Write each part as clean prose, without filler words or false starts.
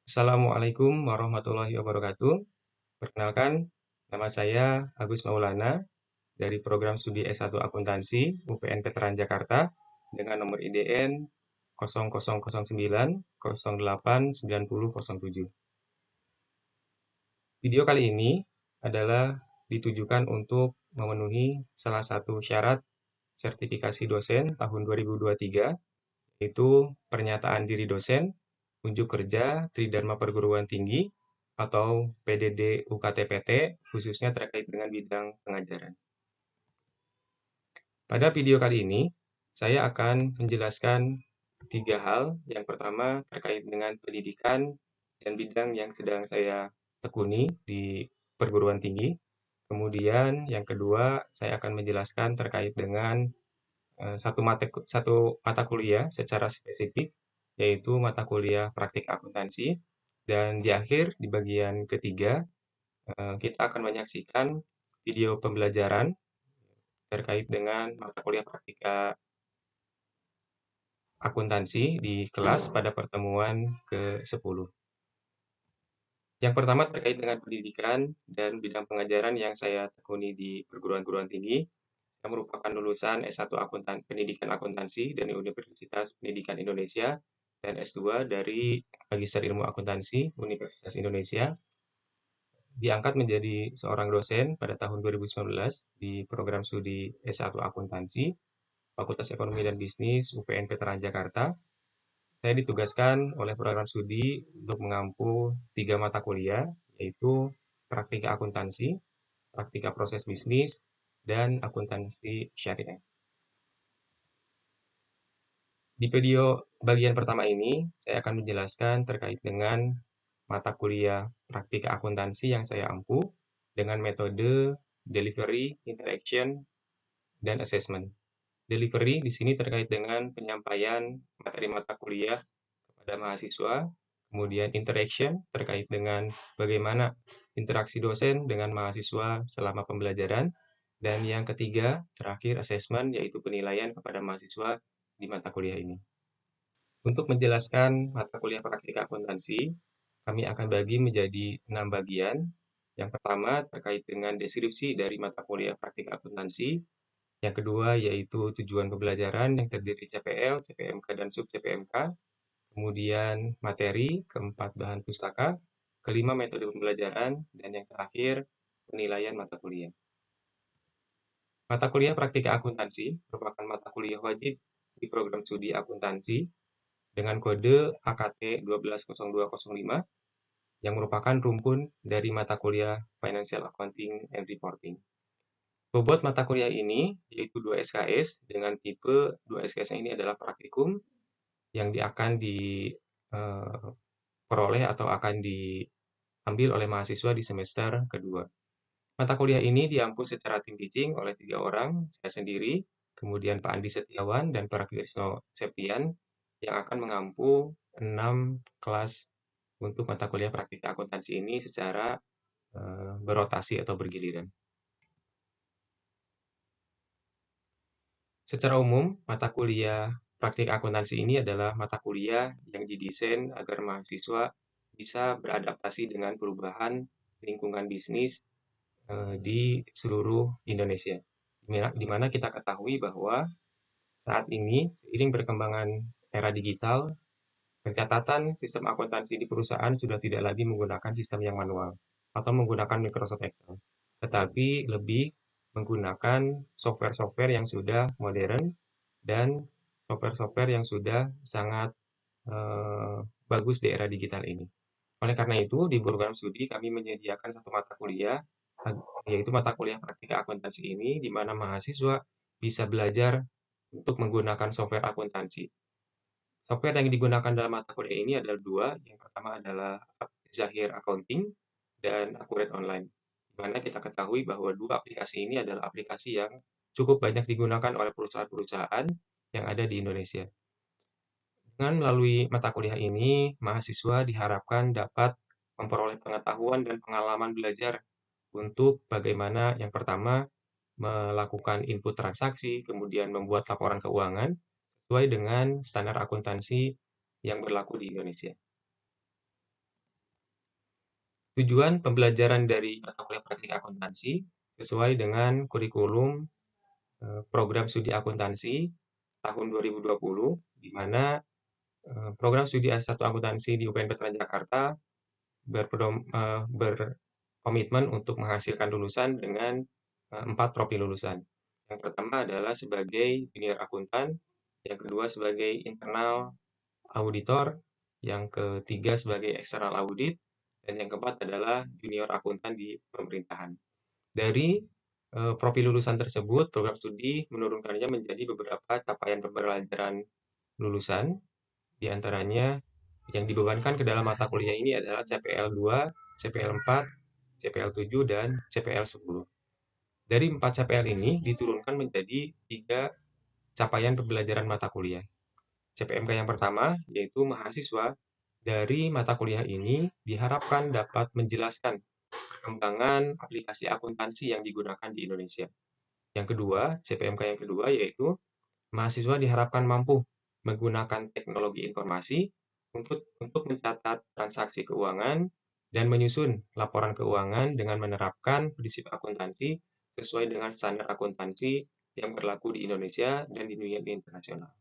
Assalamualaikum warahmatullahi wabarakatuh. Perkenalkan, nama saya Agus Maulana dari program studi S1 Akuntansi UPN Veteran Jakarta dengan nomor IDN 0009 08 90 07. Video kali ini adalah ditujukan untuk memenuhi salah satu syarat sertifikasi dosen tahun 2023, yaitu pernyataan diri dosen, unjuk kerja Tridharma Perguruan Tinggi atau PDD UKT-PT khususnya terkait dengan bidang pengajaran. Pada video kali ini, saya akan menjelaskan tiga hal. Yang pertama terkait dengan pendidikan dan bidang yang sedang saya tekuni di perguruan tinggi. Kemudian yang kedua, saya akan menjelaskan terkait dengan satu mata kuliah secara spesifik, yaitu mata kuliah praktik akuntansi. Dan di akhir, di bagian ketiga, kita akan menyaksikan video pembelajaran terkait dengan mata kuliah praktika akuntansi di kelas pada pertemuan ke-10. Yang pertama terkait dengan pendidikan dan bidang pengajaran yang saya tekuni di perguruan tinggi. Saya merupakan lulusan S1 Pendidikan Akuntansi dari Universitas Pendidikan Indonesia dan S2 dari Magister Ilmu Akuntansi Universitas Indonesia. Diangkat menjadi seorang dosen pada tahun 2019 di program studi S1 Akuntansi, Fakultas Ekonomi dan Bisnis UPN Veteran Jakarta. Saya ditugaskan oleh program studi untuk mengampu 3 mata kuliah, yaitu praktika akuntansi, praktika proses bisnis, dan akuntansi syariah. Di video bagian pertama ini, saya akan menjelaskan terkait dengan mata kuliah praktika akuntansi yang saya ampu dengan metode delivery, interaction, dan assessment. Delivery di sini terkait dengan penyampaian materi mata kuliah kepada mahasiswa, kemudian interaction terkait dengan bagaimana interaksi dosen dengan mahasiswa selama pembelajaran, dan yang ketiga, terakhir assessment, yaitu penilaian kepada mahasiswa di mata kuliah ini. Untuk menjelaskan mata kuliah praktika akuntansi, kami akan bagi menjadi 6 bagian. Yang pertama terkait dengan deskripsi dari mata kuliah praktika akuntansi. Yang kedua yaitu tujuan pembelajaran yang terdiri CPL, CPMK, dan sub-CPMK. Kemudian materi, keempat bahan pustaka, kelima metode pembelajaran, dan yang terakhir penilaian mata kuliah. Mata kuliah praktika akuntansi merupakan mata kuliah wajib di program studi akuntansi dengan kode AKT 120205 yang merupakan rumpun dari mata kuliah Financial Accounting and Reporting. Bobot mata kuliah ini yaitu 2 SKS dengan tipe 2 SKS ini adalah praktikum yang akan diperoleh atau akan diambil oleh mahasiswa di semester kedua. Mata kuliah ini diampu secara tim teaching oleh 3 orang, saya sendiri, kemudian Pak Andi Setiawan dan Pak Krisno Septian yang akan mengampu 6 kelas untuk mata kuliah praktika akuntansi ini secara berotasi atau bergiliran. Secara umum, mata kuliah praktik akuntansi ini adalah mata kuliah yang didesain agar mahasiswa bisa beradaptasi dengan perubahan lingkungan bisnis di seluruh Indonesia. Di mana kita ketahui bahwa saat ini, seiring perkembangan era digital, pencatatan sistem akuntansi di perusahaan sudah tidak lagi menggunakan sistem yang manual atau menggunakan Microsoft Excel, tetapi lebih menggunakan software-software yang sudah modern dan software-software yang sudah sangat bagus di era digital ini. Oleh karena itu, di program studi kami menyediakan satu mata kuliah, yaitu mata kuliah praktika akuntansi ini, di mana mahasiswa bisa belajar untuk menggunakan software akuntansi. Software yang digunakan dalam mata kuliah ini adalah dua. Yang pertama adalah Zahir Accounting dan Accurate Online. Di mana kita ketahui bahwa dua aplikasi ini adalah aplikasi yang cukup banyak digunakan oleh perusahaan-perusahaan yang ada di Indonesia. Dengan melalui mata kuliah ini, mahasiswa diharapkan dapat memperoleh pengetahuan dan pengalaman belajar untuk bagaimana yang pertama melakukan input transaksi, kemudian membuat laporan keuangan sesuai dengan standar akuntansi yang berlaku di Indonesia. Tujuan pembelajaran dari mata kuliah praktik akuntansi sesuai dengan kurikulum program studi akuntansi tahun 2020, di mana program studi S1 akuntansi di UPN Veteran Jakarta berkomitmen untuk menghasilkan lulusan dengan 4 profil lulusan. Yang pertama adalah sebagai junior akuntan, yang kedua sebagai internal auditor, yang ketiga sebagai eksternal audit, dan yang keempat adalah junior akuntan di pemerintahan. Dari profil lulusan tersebut, program studi menurunkannya menjadi beberapa capaian pembelajaran lulusan, di antaranya yang dibebankan ke dalam mata kuliah ini adalah CPL 2, CPL 4, CPL 7, dan CPL 10. Dari 4 CPL ini diturunkan menjadi 3 capaian pembelajaran mata kuliah. CPMK yang pertama, yaitu mahasiswa dari mata kuliah ini diharapkan dapat menjelaskan perkembangan aplikasi akuntansi yang digunakan di Indonesia. Yang kedua, CPMK yang kedua yaitu mahasiswa diharapkan mampu menggunakan teknologi informasi untuk mencatat transaksi keuangan dan menyusun laporan keuangan dengan menerapkan prinsip akuntansi sesuai dengan standar akuntansi yang berlaku di Indonesia dan di dunia internasional.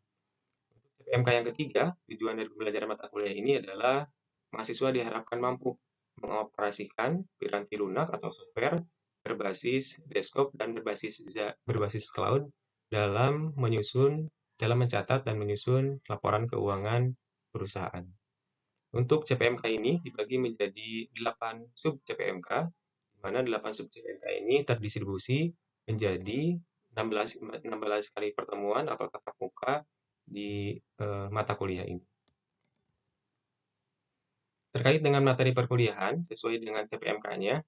CPMK yang ketiga, tujuan dari pembelajaran mata kuliah ini adalah mahasiswa diharapkan mampu mengoperasikan piranti lunak atau software berbasis desktop dan berbasis cloud dalam mencatat dan menyusun laporan keuangan perusahaan. Untuk CPMK ini dibagi menjadi 8 sub CPMK, di mana 8 sub CPMK ini terdistribusi menjadi 16 kali pertemuan atau tatap muka di mata kuliah ini. Terkait dengan materi perkuliahan, sesuai dengan CPMK-nya,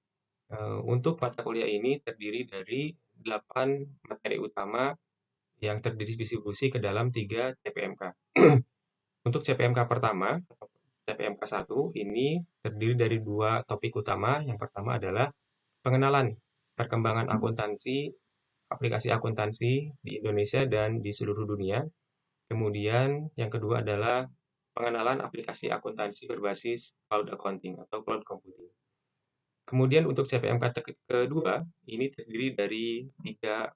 untuk mata kuliah ini terdiri dari 8 materi utama yang terdistribusi ke dalam 3 CPMK. Untuk CPMK pertama, CPMK 1 ini terdiri dari 2 topik utama. Yang pertama adalah pengenalan perkembangan akuntansi, aplikasi akuntansi di Indonesia dan di seluruh dunia. Kemudian yang kedua adalah pengenalan aplikasi akuntansi berbasis cloud accounting atau cloud computing. Kemudian untuk CPMK kedua, ini terdiri dari 3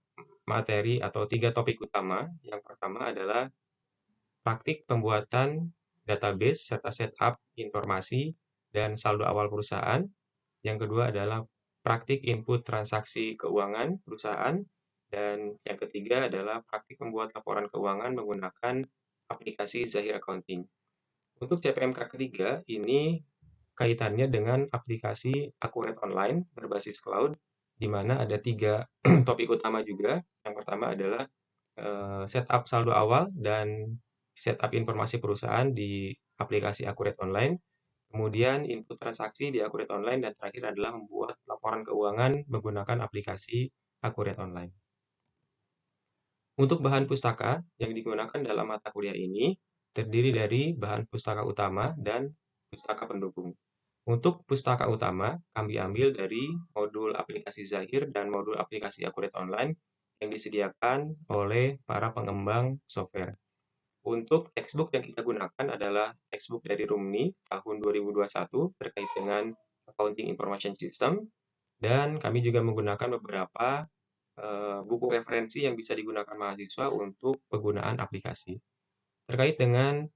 materi atau 3 topik utama. Yang pertama adalah praktik pembuatan database serta setup informasi dan saldo awal perusahaan. Yang kedua adalah praktik input transaksi keuangan perusahaan. Dan yang ketiga adalah praktik membuat laporan keuangan menggunakan aplikasi Zahir Accounting. Untuk CPMK ketiga, ini kaitannya dengan aplikasi Accurate Online berbasis cloud, di mana ada 3 topik utama juga. Yang pertama adalah setup saldo awal dan setup informasi perusahaan di aplikasi Accurate Online. Kemudian input transaksi di Accurate Online, dan terakhir adalah membuat laporan keuangan menggunakan aplikasi Accurate Online. Untuk bahan pustaka yang digunakan dalam mata kuliah ini terdiri dari bahan pustaka utama dan pustaka pendukung. Untuk pustaka utama, kami ambil dari modul aplikasi Zahir dan modul aplikasi Accurate Online yang disediakan oleh para pengembang software. Untuk textbook yang kita gunakan adalah textbook dari Rumni tahun 2021 terkait dengan Accounting Information System, dan kami juga menggunakan beberapa buku referensi yang bisa digunakan mahasiswa untuk penggunaan aplikasi. Terkait dengan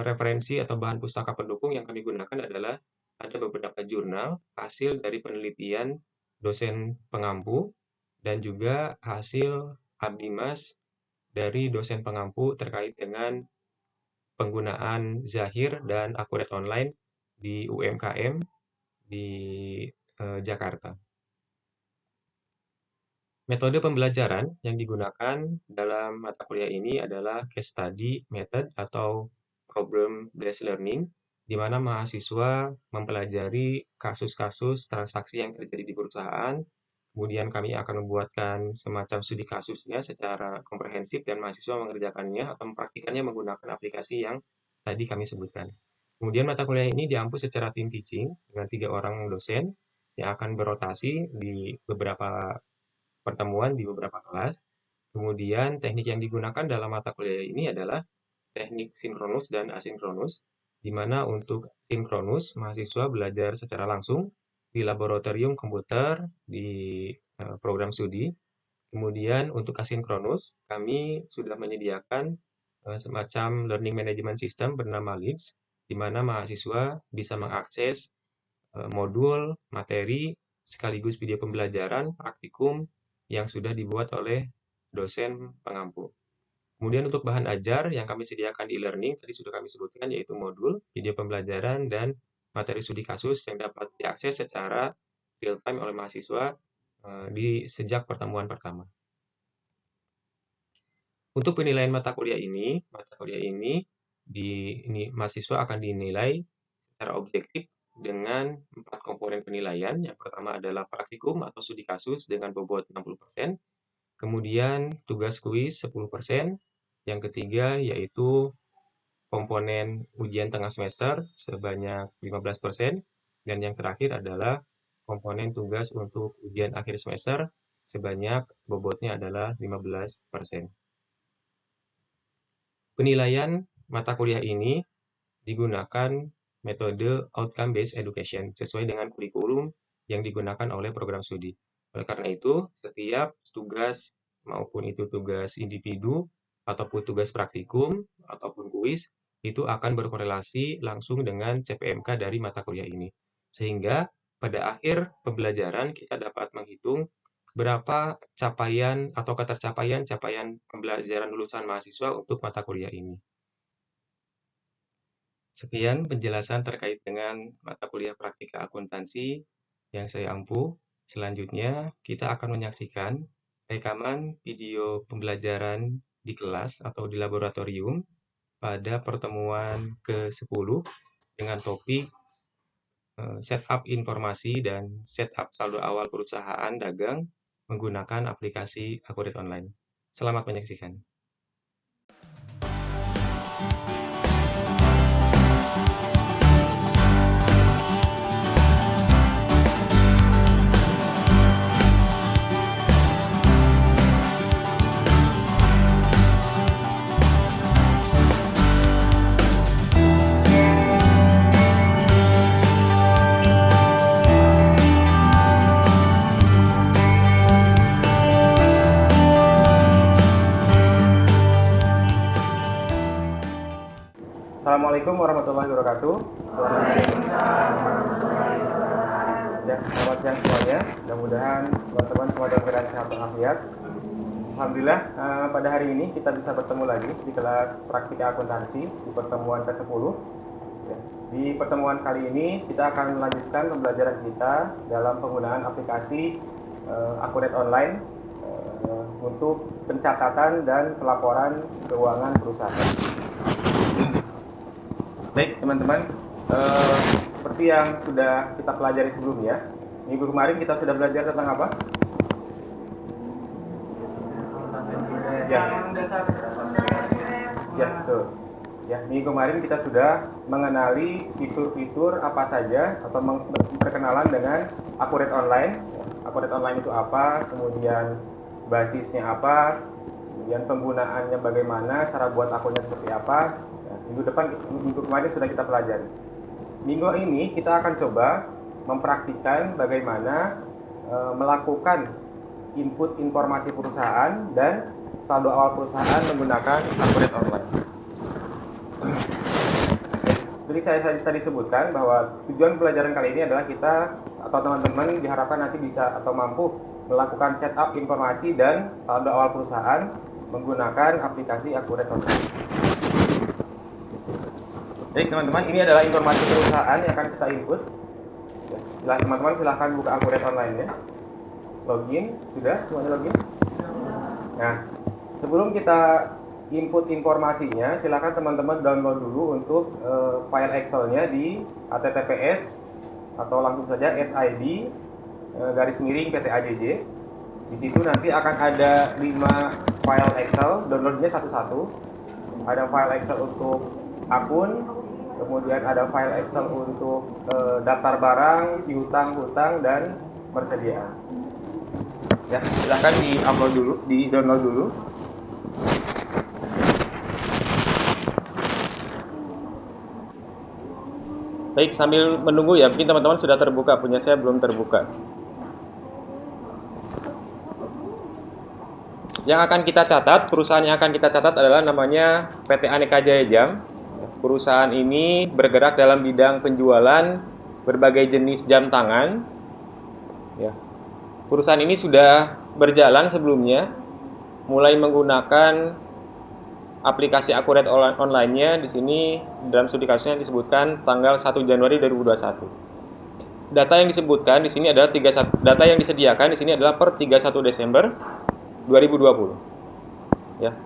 referensi atau bahan pustaka pendukung yang kami gunakan adalah ada beberapa jurnal hasil dari penelitian dosen pengampu dan juga hasil abdimas dari dosen pengampu terkait dengan penggunaan Zahir dan Accurate Online di UMKM di Jakarta. Metode pembelajaran yang digunakan dalam mata kuliah ini adalah case study method atau problem-based learning, di mana mahasiswa mempelajari kasus-kasus transaksi yang terjadi di perusahaan. Kemudian kami akan membuatkan semacam studi kasusnya secara komprehensif dan mahasiswa mengerjakannya atau mempraktikannya menggunakan aplikasi yang tadi kami sebutkan. Kemudian mata kuliah ini diampu secara team teaching dengan 3 orang dosen yang akan berotasi di beberapa pertemuan di beberapa kelas. Kemudian teknik yang digunakan dalam mata kuliah ini adalah teknik sinkronus dan asinkronus, di mana untuk sinkronus mahasiswa belajar secara langsung di laboratorium komputer di program studi. Kemudian untuk asinkronus, kami sudah menyediakan semacam learning management system bernama LEADS, di mana mahasiswa bisa mengakses modul, materi, sekaligus video pembelajaran, praktikum yang sudah dibuat oleh dosen pengampu. Kemudian untuk bahan ajar yang kami sediakan di e-learning, tadi sudah kami sebutkan, yaitu modul, video pembelajaran, dan materi studi kasus yang dapat diakses secara real-time oleh mahasiswa sejak pertemuan pertama. Untuk penilaian mata kuliah ini mahasiswa akan dinilai secara objektif dengan 4 komponen penilaian. Yang pertama adalah praktikum atau studi kasus dengan bobot 60%, kemudian tugas kuis 10%, yang ketiga yaitu komponen ujian tengah semester sebanyak 15%, dan yang terakhir adalah komponen tugas untuk ujian akhir semester sebanyak bobotnya adalah 15%. Penilaian mata kuliah ini digunakan metode outcome-based education sesuai dengan kurikulum yang digunakan oleh program studi. Oleh karena itu, setiap tugas maupun itu tugas individu ataupun tugas praktikum ataupun kuis itu akan berkorelasi langsung dengan CPMK dari mata kuliah ini. Sehingga pada akhir pembelajaran kita dapat menghitung berapa capaian atau ketercapaian pembelajaran lulusan mahasiswa untuk mata kuliah ini. Sekian penjelasan terkait dengan mata kuliah praktika akuntansi yang saya ampu. Selanjutnya, kita akan menyaksikan rekaman video pembelajaran di kelas atau di laboratorium pada pertemuan ke-10 dengan topik setup informasi dan setup saldo awal perusahaan dagang menggunakan aplikasi Accurate Online. Selamat menyaksikan. Assalamualaikum warahmatullahi wabarakatuh. Ya, selamat siang semuanya. Mudah-mudahan teman-teman semua dalam keadaan sehat walafiat. Alhamdulillah, pada hari ini kita bisa bertemu lagi di kelas praktika akuntansi di pertemuan ke-10. Ya, di pertemuan kali ini kita akan melanjutkan pembelajaran kita dalam penggunaan aplikasi Accurate Online untuk pencatatan dan pelaporan keuangan perusahaan. Baik teman-teman, seperti yang sudah kita pelajari sebelumnya, minggu kemarin kita sudah belajar tentang apa? Ya, betul. Ya, minggu kemarin kita sudah mengenali fitur-fitur apa saja atau perkenalan dengan Accurate Online. Accurate Online itu apa, kemudian basisnya apa, kemudian penggunaannya bagaimana, cara buat akunnya seperti apa. Minggu kemarin sudah kita pelajari. Minggu ini kita akan coba mempraktikkan bagaimana melakukan input informasi perusahaan dan saldo awal perusahaan menggunakan Accurate Online. Seperti saya tadi sebutkan bahwa tujuan pelajaran kali ini adalah kita atau teman-teman diharapkan nanti bisa atau mampu melakukan setup informasi dan saldo awal perusahaan menggunakan aplikasi Accurate Online. Baik teman-teman, ini adalah informasi perusahaan yang akan kita input. Ya, teman-teman silahkan buka Accurate Online ya. Login, sudah semuanya login? Nah, sebelum kita input informasinya, silahkan teman-teman download dulu untuk file Excel-nya di https atau langsung saja SID _PTAJJ. Di situ nanti akan ada 5 file Excel, downloadnya satu-satu. Ada file Excel untuk akun, kemudian ada file Excel untuk daftar barang, piutang, hutang, dan persediaan. Ya, silahkan di-upload dulu, di-download dulu. Baik, sambil menunggu ya, mungkin teman-teman sudah terbuka, punya saya belum terbuka. Yang akan kita catat, perusahaan yang akan kita catat adalah namanya PT Aneka Jaya Jam. Perusahaan ini bergerak dalam bidang penjualan berbagai jenis jam tangan. Ya. Perusahaan ini sudah berjalan sebelumnya, mulai menggunakan aplikasi Accurate online-nya. Di sini dalam studi kasusnya disebutkan tanggal 1 Januari 2021. Data yang disebutkan di sini adalah data yang disediakan di sini adalah per 31 Desember 2020. Ya.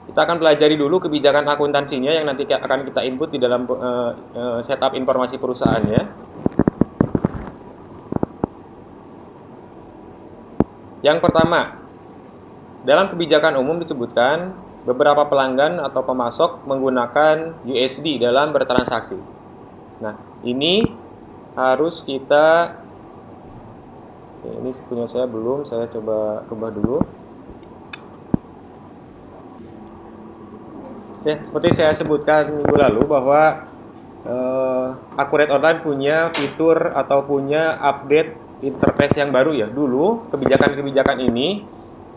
Kita akan pelajari dulu kebijakan akuntansinya yang nanti akan kita input di dalam setup informasi perusahaannya. Yang pertama, dalam kebijakan umum disebutkan beberapa pelanggan atau pemasok menggunakan USD dalam bertransaksi. Nah, ini harus kita, ini punya saya belum, saya coba rubah dulu. Ya, seperti saya sebutkan minggu lalu bahwa Accurate Online punya fitur atau punya update interface yang baru ya. Dulu kebijakan-kebijakan ini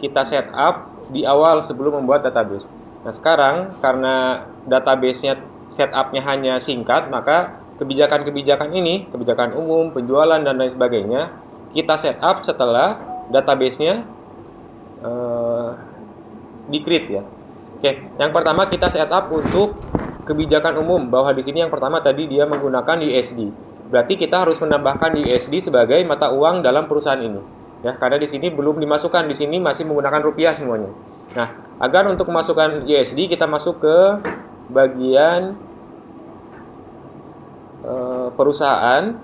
kita set up di awal sebelum membuat database. Nah, sekarang karena database-nya setupnya hanya singkat, maka kebijakan-kebijakan ini, kebijakan umum, penjualan dan lain sebagainya, kita set up setelah database-nya di-create ya. Oke, yang pertama kita set up untuk kebijakan umum, bahwa di sini yang pertama tadi dia menggunakan USD. Berarti kita harus menambahkan USD sebagai mata uang dalam perusahaan ini. Ya, karena di sini belum dimasukkan, di sini masih menggunakan rupiah semuanya. Nah, agar untuk memasukkan USD kita masuk ke bagian perusahaan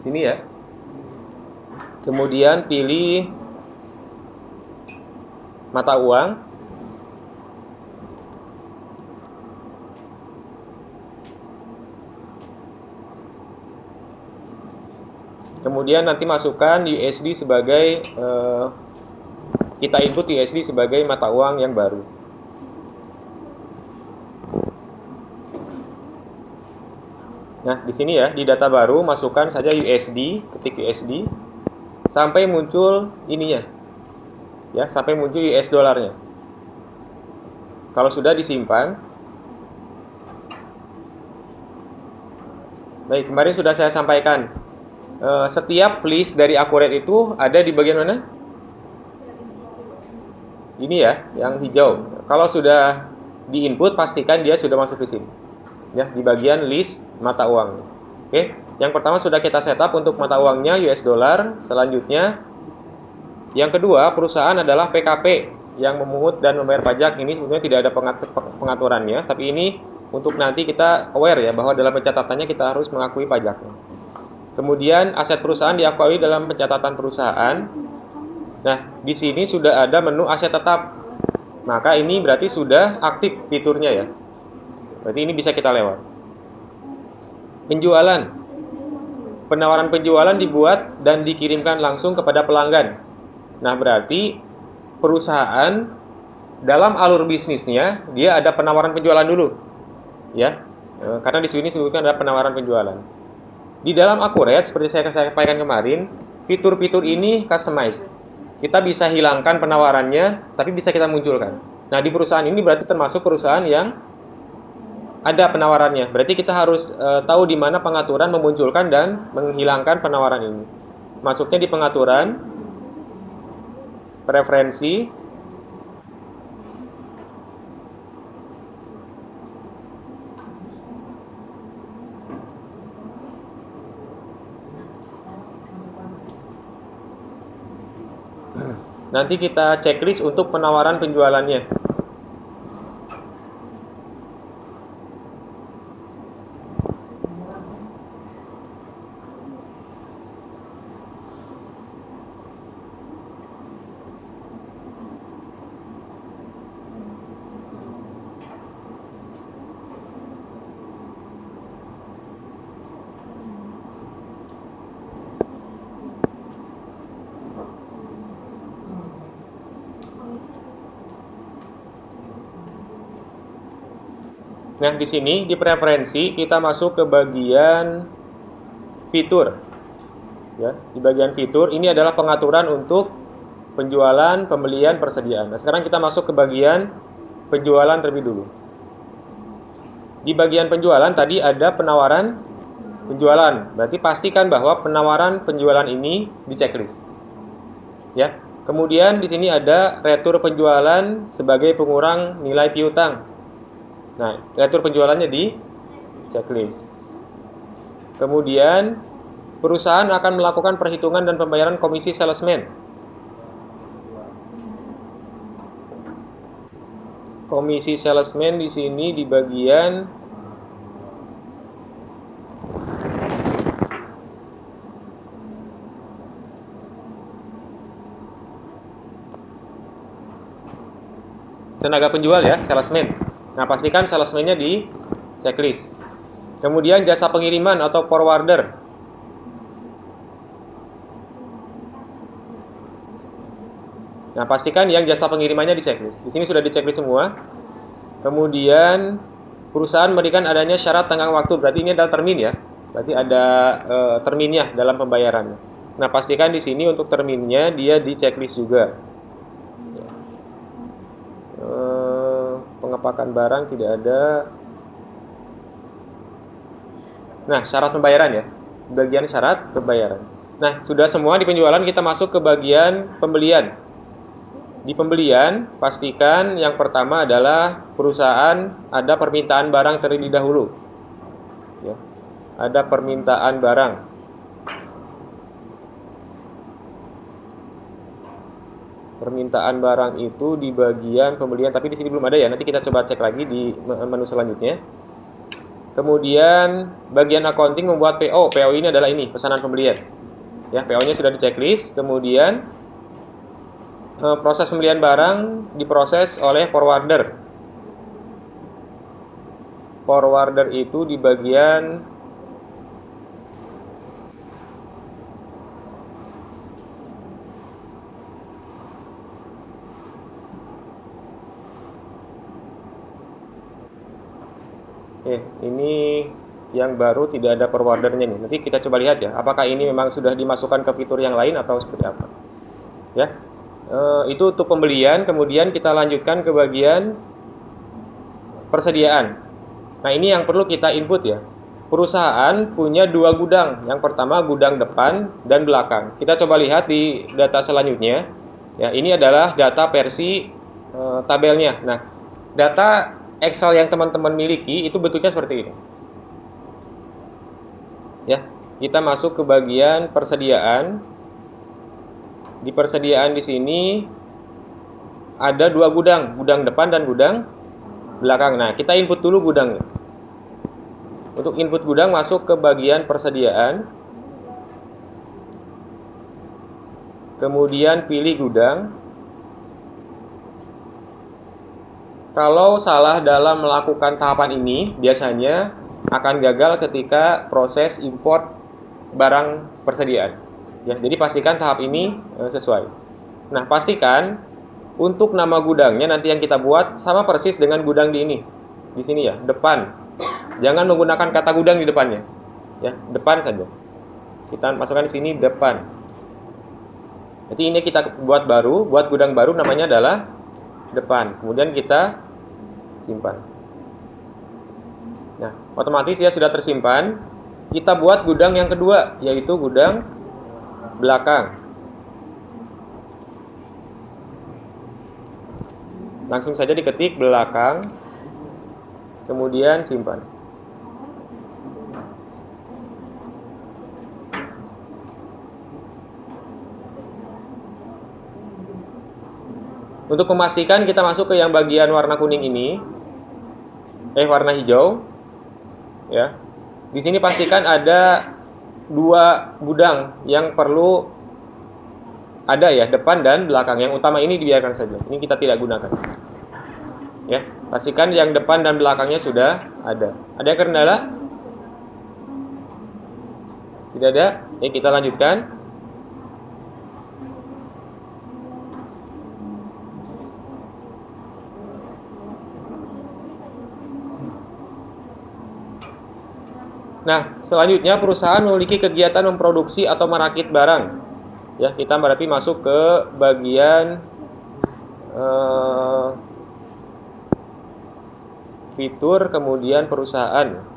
sini ya. Kemudian pilih mata uang. Kemudian nanti masukkan USD sebagai kita input USD sebagai mata uang yang baru. Nah, di sini ya, di data baru masukkan saja USD, ketik USD sampai muncul ininya. Ya, sampai muncul US dolarnya. Kalau sudah disimpan. Baik, kemarin sudah saya sampaikan. Setiap list dari Accurate itu ada di bagian mana? Ini ya, yang hijau. Kalau sudah di input, pastikan dia sudah masuk di sini. Ya, di bagian list mata uang. Oke, yang pertama sudah kita setup untuk mata uangnya US dollar. Selanjutnya, yang kedua, perusahaan adalah PKP yang memungut dan membayar pajak. Ini sebenarnya tidak ada pengaturannya, tapi ini untuk nanti kita aware ya, bahwa dalam pencatatannya kita harus mengakui pajaknya. Kemudian aset perusahaan diakui dalam pencatatan perusahaan. Nah, di sini sudah ada menu aset tetap. Maka ini berarti sudah aktif fiturnya ya. Berarti ini bisa kita lewat. Penjualan. Penawaran penjualan dibuat dan dikirimkan langsung kepada pelanggan. Nah, berarti perusahaan dalam alur bisnisnya dia ada penawaran penjualan dulu. Ya. Karena di sini disebutkan ada penawaran penjualan. Di dalam Accurate, seperti saya sampaikan kemarin, fitur-fitur ini customize. Kita bisa hilangkan penawarannya, tapi bisa kita munculkan. Nah, di perusahaan ini berarti termasuk perusahaan yang ada penawarannya. Berarti kita harus tahu di mana pengaturan memunculkan dan menghilangkan penawaran ini. Masuknya di pengaturan, preferensi, nanti kita checklist untuk penawaran penjualannya. Nah, di sini di preferensi kita masuk ke bagian fitur. Ya, di bagian fitur ini adalah pengaturan untuk penjualan, pembelian, persediaan. Nah, sekarang kita masuk ke bagian penjualan terlebih dulu. Di bagian penjualan tadi ada penawaran penjualan. Berarti pastikan bahwa penawaran penjualan ini di checklist. Ya. Kemudian di sini ada retur penjualan sebagai pengurang nilai piutang. Nah, retur penjualannya di checklist. Kemudian perusahaan akan melakukan perhitungan dan pembayaran komisi salesman. Komisi salesman di sini di bagian tenaga penjual ya, salesman. Nah, pastikan salesman-nya di checklist. Kemudian jasa pengiriman atau forwarder. Nah, pastikan yang jasa pengirimannya di checklist. Di sini sudah di checklist semua. Kemudian perusahaan memberikan adanya syarat tenggang waktu. Berarti ini adalah termin ya. Berarti ada terminnya dalam pembayaran. Nah, pastikan di sini untuk terminnya dia di checklist juga. Pengepakan barang tidak ada. Nah, syarat pembayaran ya. Bagian syarat pembayaran. Nah, sudah semua di penjualan, kita masuk ke bagian pembelian. Di pembelian, pastikan yang pertama adalah perusahaan ada permintaan barang terlebih dahulu. Ya, ada permintaan barang. Permintaan barang itu di bagian pembelian, tapi di sini belum ada ya. Nanti kita coba cek lagi di menu selanjutnya. Kemudian bagian accounting membuat PO. PO ini adalah ini, pesanan pembelian. Ya, PO-nya sudah di checklist. Kemudian proses pembelian barang diproses oleh forwarder. Forwarder itu di bagian ini yang baru tidak ada forwardernya nih. Nanti kita coba lihat ya, apakah ini memang sudah dimasukkan ke fitur yang lain atau seperti apa. Ya. Itu untuk pembelian. Kemudian kita lanjutkan ke bagian persediaan. Nah, ini yang perlu kita input ya. Perusahaan punya dua gudang. Yang pertama gudang depan dan belakang. Kita coba lihat di data selanjutnya. Ya, ini adalah data versi tabelnya. Nah, data Excel yang teman-teman miliki itu bentuknya seperti ini. Ya, kita masuk ke bagian persediaan. Di persediaan di sini ada dua gudang, gudang depan dan gudang belakang. Nah, kita input dulu gudangnya. Untuk input gudang masuk ke bagian persediaan. Kemudian pilih gudang. Kalau salah dalam melakukan tahapan ini, biasanya akan gagal ketika proses import barang persediaan. Ya, jadi pastikan tahap ini sesuai. Nah, pastikan untuk nama gudangnya nanti yang kita buat sama persis dengan gudang di ini. Di sini ya, depan. Jangan menggunakan kata gudang di depannya. Ya, depan saja. Kita masukkan di sini depan. Jadi ini kita buat baru, buat gudang baru namanya adalah depan. Kemudian kita simpan. Nah, otomatis ya sudah tersimpan. Kita buat gudang yang kedua, yaitu gudang belakang. Langsung saja diketik belakang, kemudian simpan. Untuk memastikan kita masuk ke yang bagian warna kuning ini, warna hijau, ya. Di sini pastikan ada dua gudang yang perlu ada ya, depan dan belakang. Yang utama ini dibiarkan saja. Ini kita tidak gunakan. Ya, pastikan yang depan dan belakangnya sudah ada. Ada yang kendala? Tidak ada? Ya, kita lanjutkan. Nah, selanjutnya perusahaan memiliki kegiatan memproduksi atau merakit barang. Ya, kita berarti masuk ke bagian fitur, kemudian perusahaan.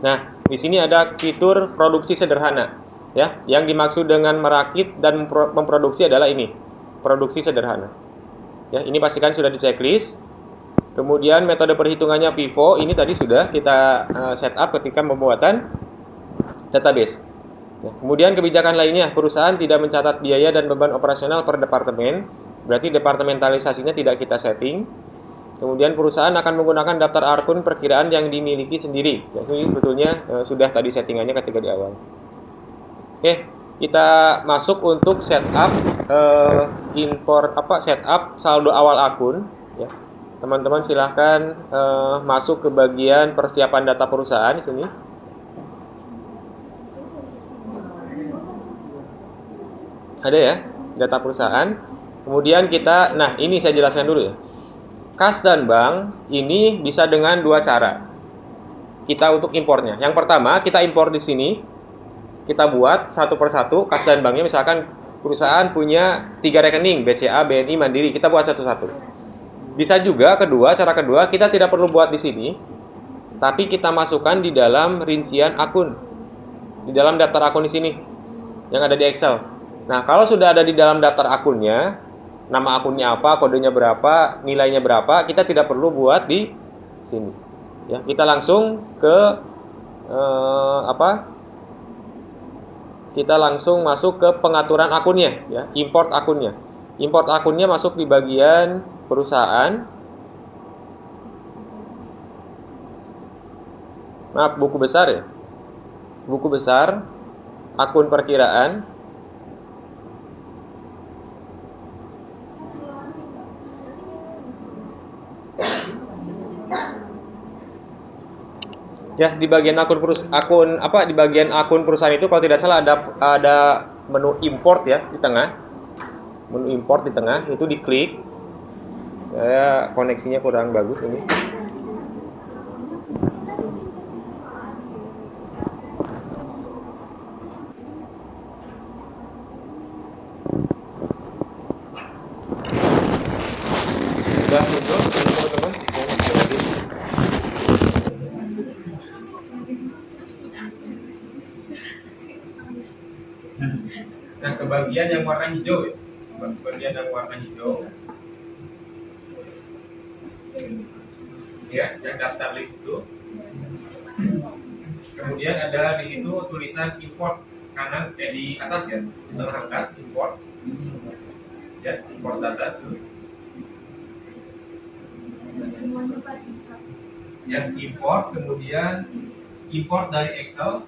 Nah, di sini ada fitur produksi sederhana. Ya, yang dimaksud dengan merakit dan memproduksi adalah ini, produksi sederhana. Ya, ini pastikan sudah di checklist. Kemudian metode perhitungannya pivot, ini tadi sudah kita setup ketika pembuatan database. Ya, kemudian kebijakan lainnya, perusahaan tidak mencatat biaya dan beban operasional per departemen, berarti departementalisasinya tidak kita setting. Kemudian perusahaan akan menggunakan daftar akun perkiraan yang dimiliki sendiri. Ya, ini sebetulnya sudah tadi settingannya ketika di awal. Oke, kita masuk untuk setup setup saldo awal akun. Ya, teman-teman silahkan masuk ke bagian persiapan data perusahaan di sini. Ada ya, data perusahaan. Kemudian kita, nah ini saya jelaskan dulu ya. Kas dan bank ini bisa dengan dua cara. Kita untuk impornya. Yang pertama, kita impor di sini. Kita buat satu persatu kas dan banknya. Misalkan perusahaan punya 3 rekening, BCA, BNI, Mandiri. Kita buat satu-satu. Bisa juga cara kedua, kita tidak perlu buat di sini, tapi kita masukkan di dalam rincian akun. Di dalam daftar akun di sini yang ada di Excel. Nah, kalau sudah ada di dalam daftar akunnya, nama akunnya apa, kodenya berapa, nilainya berapa, kita tidak perlu buat di sini. Ya, kita langsung ke Kita langsung masuk ke pengaturan akunnya, ya, import akunnya. Import akunnya masuk di bagian perusahaan. Maaf, buku besar ya. Buku besar, akun perkiraan. Ya, di bagian di bagian akun perusahaan itu kalau tidak salah ada menu import ya di tengah. Menu import di tengah itu diklik. Saya koneksinya kurang bagus ini. Sudah muncul teman-teman. Nah, ke bagian yang warna hijau ya. Bagian yang warna hijau. Ya, yang daftar list itu. Kemudian ada di situ tulisan import kanan di atas ya, di tengah atas import. Ya, import data. Ya, import, kemudian import dari Excel.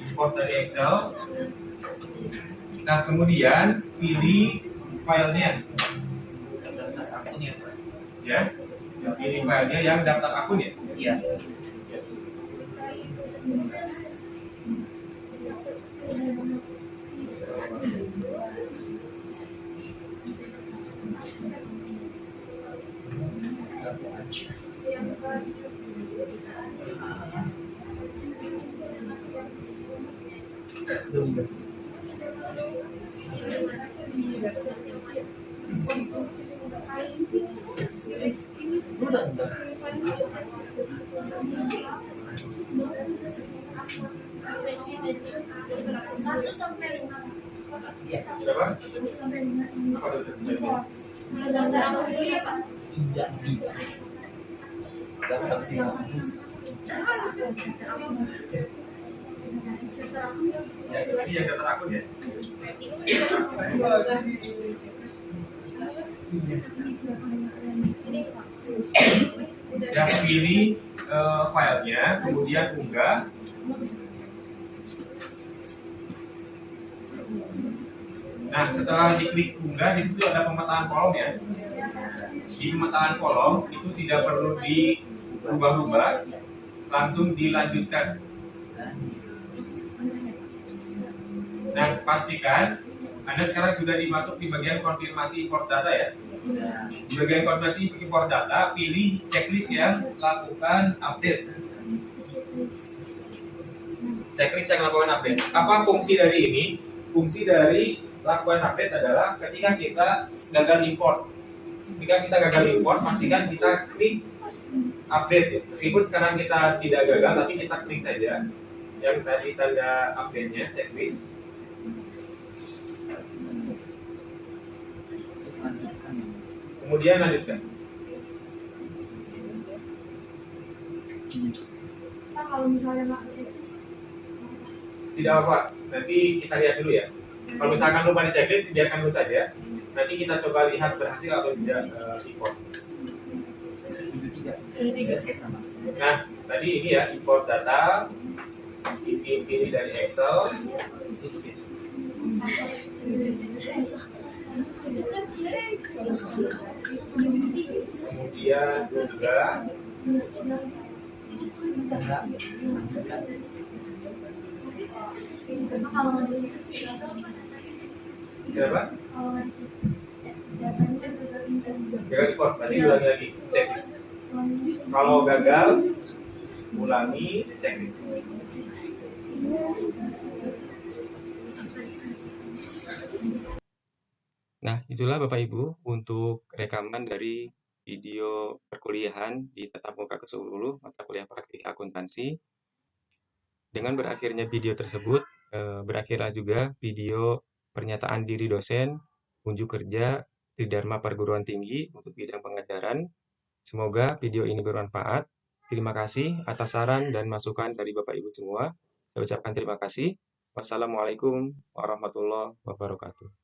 Import dari Excel. Nah, kemudian pilih filenya. Ya, pilih filenya yang daftar akun ya. Iya. Satu sampai 5. Berapa? 1 sampai 5. Apa itu 1 sampai 5? Daftar akun dulu ya, Pak? Tidak sih. Daftar sih. Ya, ini yang daftar akun ya? Ya, pilih filenya, kemudian unggah. Nah, setelah diklik unggah, di situ ada pemetaan kolom ya. Di pemetaan kolom itu tidak perlu dirubah-rubah, langsung dilanjutkan. Nah, pastikan Anda sekarang sudah dimasuk di bagian konfirmasi import data ya. Di bagian konfirmasi import data, pilih checklist yang lakukan update. Checklist yang lakukan update. Apa fungsi dari ini? Fungsi dari lakukan update adalah ketika kita gagal import. Ketika kita gagal import, pastikan kita klik update ya. Meskipun sekarang kita tidak gagal, tapi kita klik saja yang tadi tanda update-nya, checklist. Kemudian lanjutkan. Pak, kalau misalnya nggak checklist, Tidak apa, nanti kita lihat dulu ya. Kalau misalkan lupa di checklist, biarkan dulu saja. Nanti kita coba lihat berhasil atau tidak import. Nah, tadi ini ya, import data. Ini dari Excel. Kemudian juga kalau nggak ada checklist, apa? kalau nggak ada checklist, datanya kan gagal import. Gagal import, tadi ulangi lagi checklist. Kalau gagal, ulangi checklist. Nah, itulah Bapak Ibu untuk rekaman dari video perkuliahan di tatap muka ke-10 mata kuliah praktik akuntansi. Dengan berakhirnya video tersebut, berakhirlah juga video pernyataan diri dosen, unjuk kerja Tridharma Perguruan Tinggi untuk bidang pengajaran. Semoga video ini bermanfaat. Terima kasih atas saran dan masukan dari Bapak Ibu semua. Saya ucapkan terima kasih. Wassalamualaikum warahmatullahi wabarakatuh.